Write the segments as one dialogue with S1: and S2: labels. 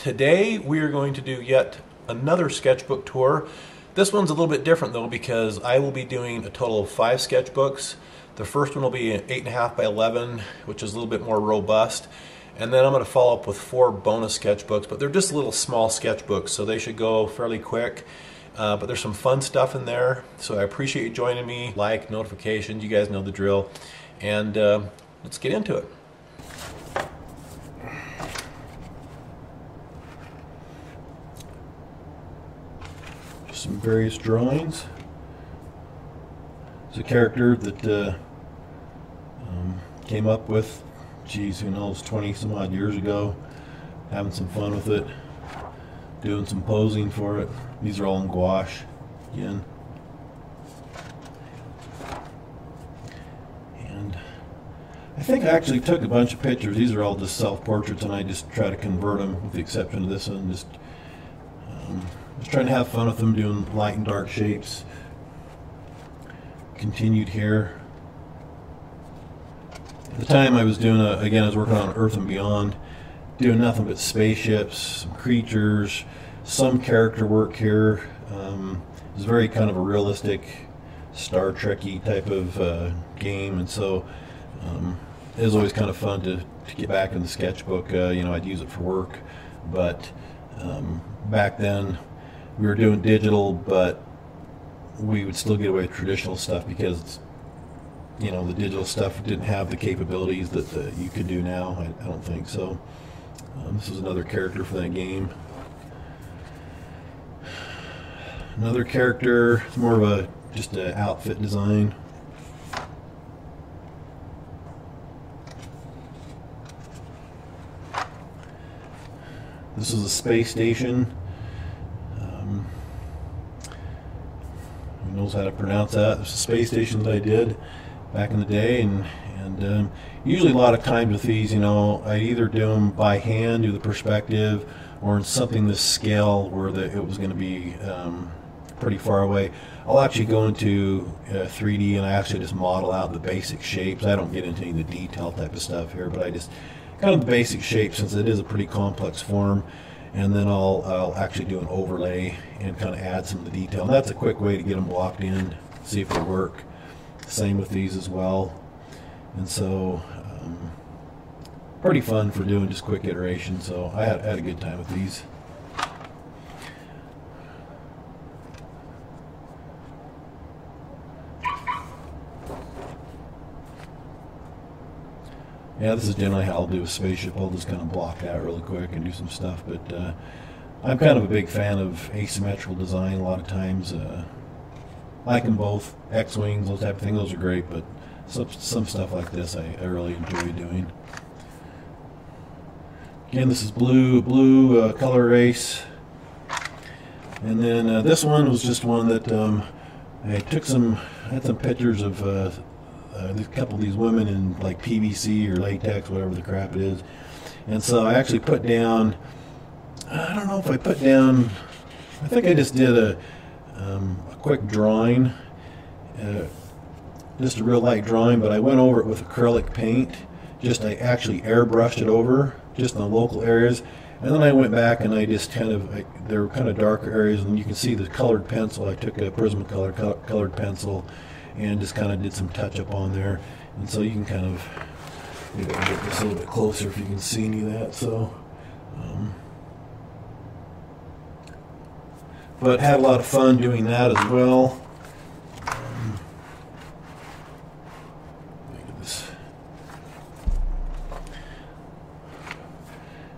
S1: Today we are going to do yet another sketchbook tour. This one's a little bit different though because I will be doing a total of 5 sketchbooks. The first one will be an 8.5 by 11, which is a little bit more robust. And then I'm going to follow up with 4 bonus sketchbooks, but they're just little small sketchbooks, so they should go fairly quick. But there's some fun stuff in there, so I appreciate you joining me. Like, notifications, you guys know the drill. And let's get into it. Just some various drawings. It's a character that came up with, geez, who knows, 20 some odd years ago. Having some fun with it. Doing some posing for it. These are all in gouache again. And I think I actually took a bunch of pictures. These are all just self-portraits, and I just try to convert them, with the exception of this one. Just trying to have fun with them, doing light and dark shapes. Continued here. At the time I was doing, again, I was working on Earth and Beyond, doing nothing but spaceships, some creatures, some character work here. It was very kind of a realistic Star Trek-y type of game, and so it was always kind of fun to get back in the sketchbook. You know, I'd use it for work, but back then we were doing digital, but we would still get away with traditional stuff because, you know, the digital stuff didn't have the capabilities that you could do now. I don't think so. This is another character for that game. Another character, it's more of just an outfit design. This is a space station. Who knows how to pronounce that? It's a space station that I did back in the day, and usually a lot of times with these, you know, I either do them by hand, do the perspective, or in something this scale where it was going to be pretty far away. I'll actually go into 3D and I actually just model out the basic shapes. I don't get into any of the detail type of stuff here, but I just kind of the basic shape, since it is a pretty complex form, and then I'll actually do an overlay and kind of add some of the detail. And that's a quick way to get them blocked in, see if they work. Same with these as well. And so pretty fun for doing just quick iterations, so I had a good time with these. Yeah, this is generally how I'll do a spaceship. I'll just kind of block that really quick and do some stuff, but I'm kind of a big fan of asymmetrical design a lot of times. I like them both. X-Wings, those type of things, those are great, but some stuff like this I really enjoy doing. Again, this is blue color race. And then this one was just one that I had some pictures of a couple of these women in like PVC or latex, whatever the crap it is. And so I actually put down, I don't know if I put down, I think I just did a quick drawing, just a real light drawing, but I went over it with acrylic paint. I actually airbrushed it over just in the local areas, and then I went back and I just there were kind of darker areas, and you can see the colored pencil. I took a Prismacolor colored pencil and just kind of did some touch up on there, and so you can kind of, maybe I'll get this a little bit closer if you can see any of that. So but had a lot of fun doing that as well.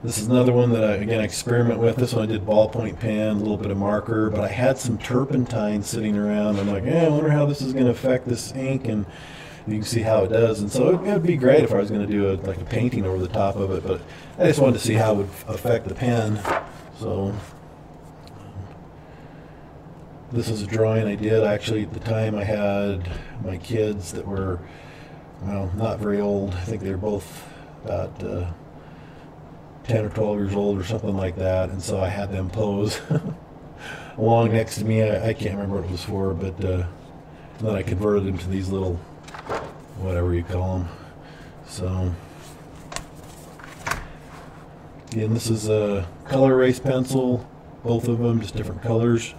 S1: This is another one that I, again, experiment with. This one I did ballpoint pen, a little bit of marker, but I had some turpentine sitting around. I'm like, I wonder how this is going to affect this ink, and you can see how it does. And so it would be great if I was going to do like a painting over the top of it, but I just wanted to see how it would affect the pen. So this is a drawing I did. Actually, at the time I had my kids that were, well, not very old. I think they were both about 10 or 12 years old or something like that, and so I had them pose along next to me. I can't remember what it was for, but then I converted them to these little, whatever you call them. So, and this is color erase pencil, both of them, just different colors.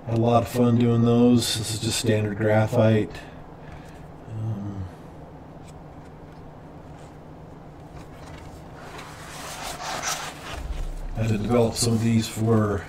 S1: Had a lot of fun doing those. This is just standard graphite. I had to develop some of these for,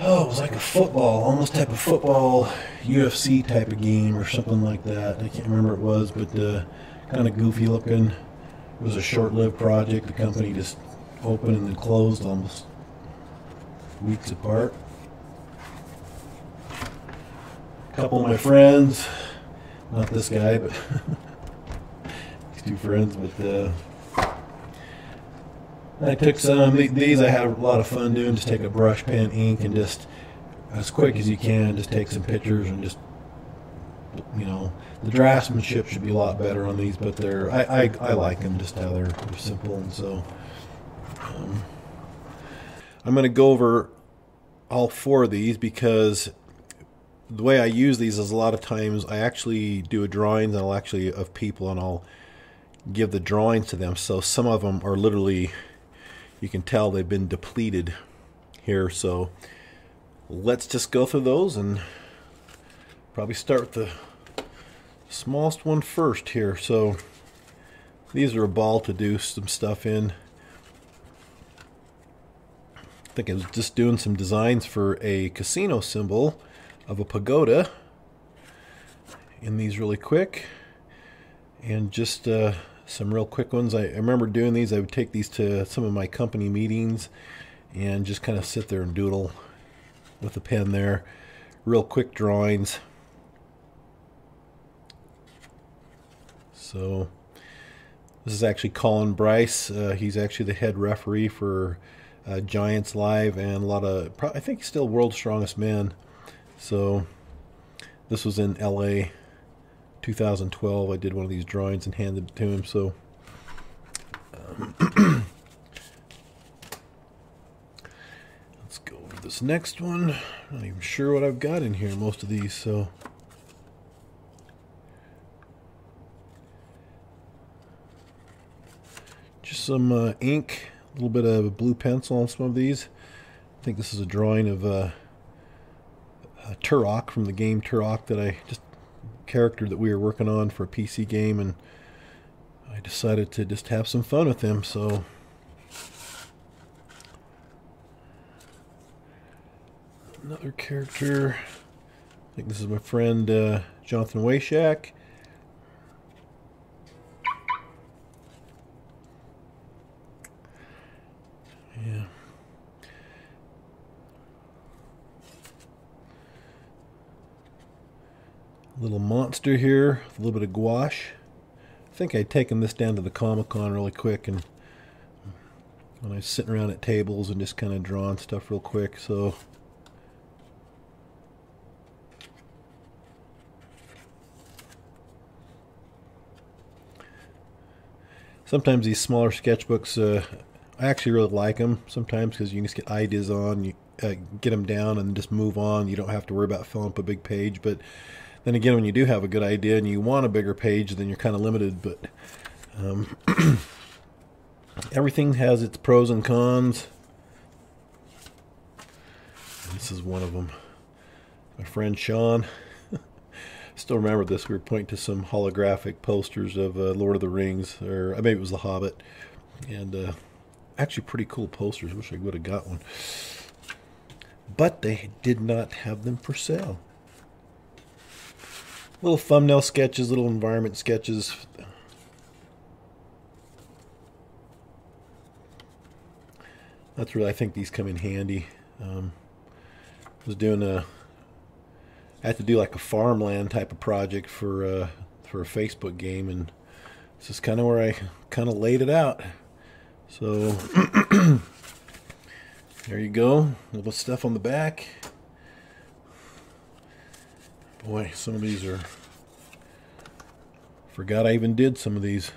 S1: oh, it was like a football, almost type of football, UFC type of game or something like that. I can't remember what it was, but kind of goofy looking. It was a short-lived project. The company just opened and then closed almost weeks apart. A couple of my friends, not this guy, but these two friends, but I took some. These I had a lot of fun doing. Just take a brush, pen, ink, and just as quick as you can, just take some pictures and just, you know, the draftsmanship should be a lot better on these, but they're I like them just how they're simple. And so I'm going to go over all four of these because the way I use these is a lot of times I actually do a drawings and I'll actually of people and I'll give the drawings to them. So some of them are literally, you can tell they've been depleted here. So let's just go through those and probably start with the smallest one first here. So these are a ball to do some stuff in. I think I was just doing some designs for a casino symbol of a pagoda in these really quick, and just some real quick ones. I remember doing these. I would take these to some of my company meetings and just kind of sit there and doodle with a pen there. Real quick drawings. So this is actually Colin Bryce. He's actually the head referee for Giants Live and a lot of, I think he's still World's Strongest Man. So this was in LA 2012. I did one of these drawings and handed it to him. So let's go over this next one. I'm not even sure what I've got in here, most of these. So just some ink, a little bit of a blue pencil on some of these. I think this is a drawing of Turok from the game Turok that I just character that we were working on for a PC game, and I decided to just have some fun with him. So another character, I think this is my friend Jonathan Wayshak. Yeah. Little monster here, a little bit of gouache. I think I'd taken this down to the Comic-Con really quick, and when I was sitting around at tables and just kind of drawing stuff real quick. So sometimes these smaller sketchbooks, I actually really like them sometimes because you can just get ideas on, you get them down and just move on. You don't have to worry about filling up a big page. But then again, when you do have a good idea and you want a bigger page, then you're kind of limited. But everything has its pros and cons. This is one of them. My friend Sean. Still remember this. We were pointing to some holographic posters of Lord of the Rings, or maybe it was The Hobbit. And actually pretty cool posters. Wish I would have got one. But they did not have them for sale. Little thumbnail sketches, little environment sketches. That's really, I think these come in handy. I was doing I had to do like a farmland type of project for a Facebook game, and this is kind of where I kind of laid it out. So there you go, a little stuff on the back. Boy, some of these are, forgot I even did some of these.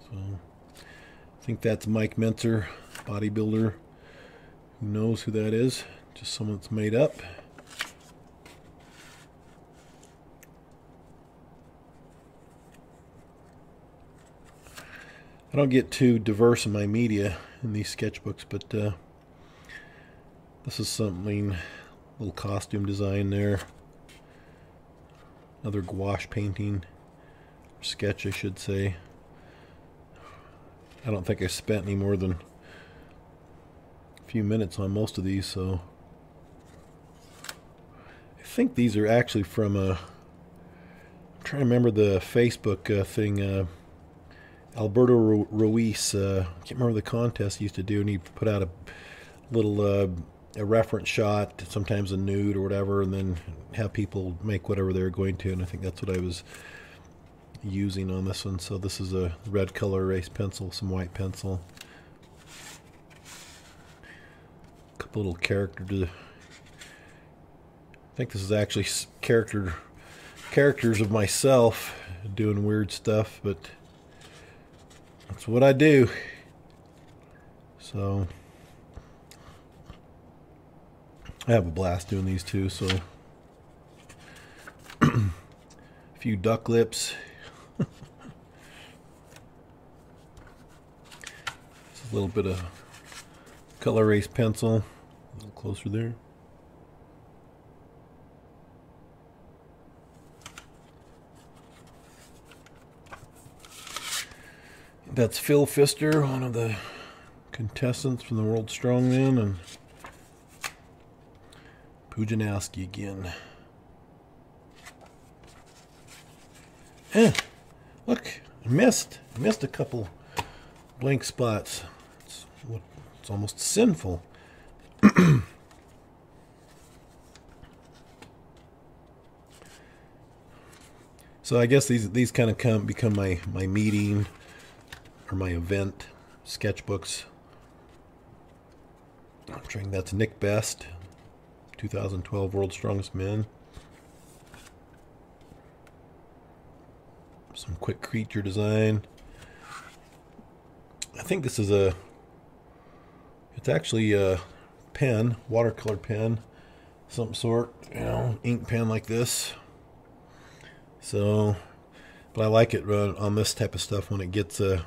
S1: So I think that's Mike Mentzer, bodybuilder. Who knows who that is? Just someone that's made up. I don't get too diverse in my media in these sketchbooks, but this is something, little costume design there. Another gouache painting, sketch I should say. I don't think I spent any more than a few minutes on most of these, so I think these are actually from I'm trying to remember the Facebook thing, Alberto Ruiz, can't remember the contest he used to do, and he put out a little a reference shot, sometimes a nude or whatever, and then have people make whatever they're going to, and I think that's what I was using on this one. So this is a red color erase pencil, some white pencil, a couple little characters. I think this is actually characters of myself doing weird stuff, but that's what I do. So I have a blast doing these too. So a few duck lips. A little bit of color erase pencil, a little closer there. That's Phil Pfister, one of the contestants from the World Strongman, and Pujanowski again. Look, I missed a couple blank spots. It's almost sinful. So I guess these kind of become my meeting or my event sketchbooks. I'm trying, that's Nick Best, 2012 World's Strongest Men. Some quick creature design. I think this is it's actually a pen, watercolor pen, some sort, ink pen like this. So, but I like it on this type of stuff when it gets you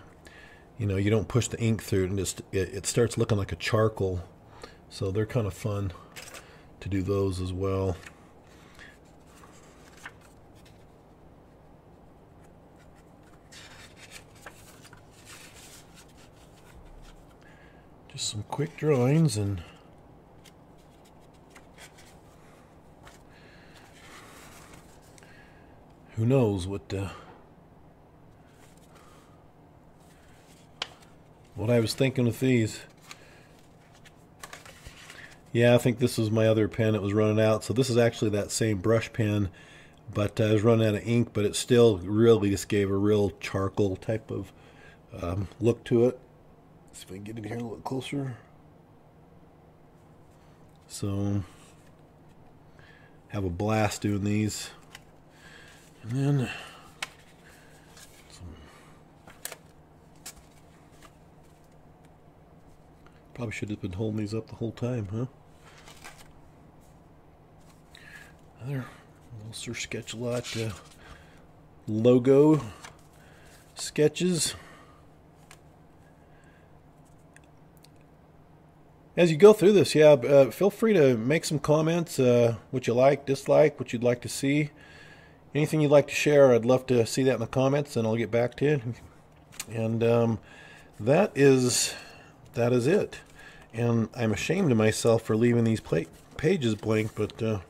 S1: don't push the ink through it, and it starts looking like a charcoal. So they're kind of fun to do those as well. Just some quick drawings, and who knows what I was thinking with these. Yeah, I think this was my other pen that was running out. So this is actually that same brush pen, but I was running out of ink, but it still really just gave a real charcoal type of look to it. See if I can get in here a little closer. So, have a blast doing these. And then probably should have been holding these up the whole time, huh? Another little Sir Sketch-A-Lot logo sketches. As you go through this, feel free to make some comments, what you like, dislike, what you'd like to see. Anything you'd like to share, I'd love to see that in the comments, and I'll get back to you. And that is it. And I'm ashamed of myself for leaving these pages blank, but oh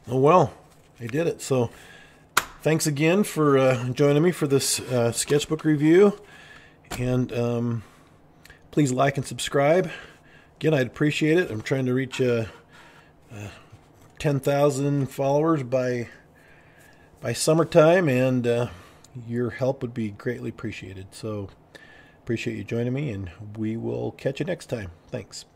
S1: well, I did it. So thanks again for joining me for this sketchbook review. And please like and subscribe. Again, I'd appreciate it. I'm trying to reach 10,000 followers by summertime, and your help would be greatly appreciated. So appreciate you joining me, and we will catch you next time. Thanks.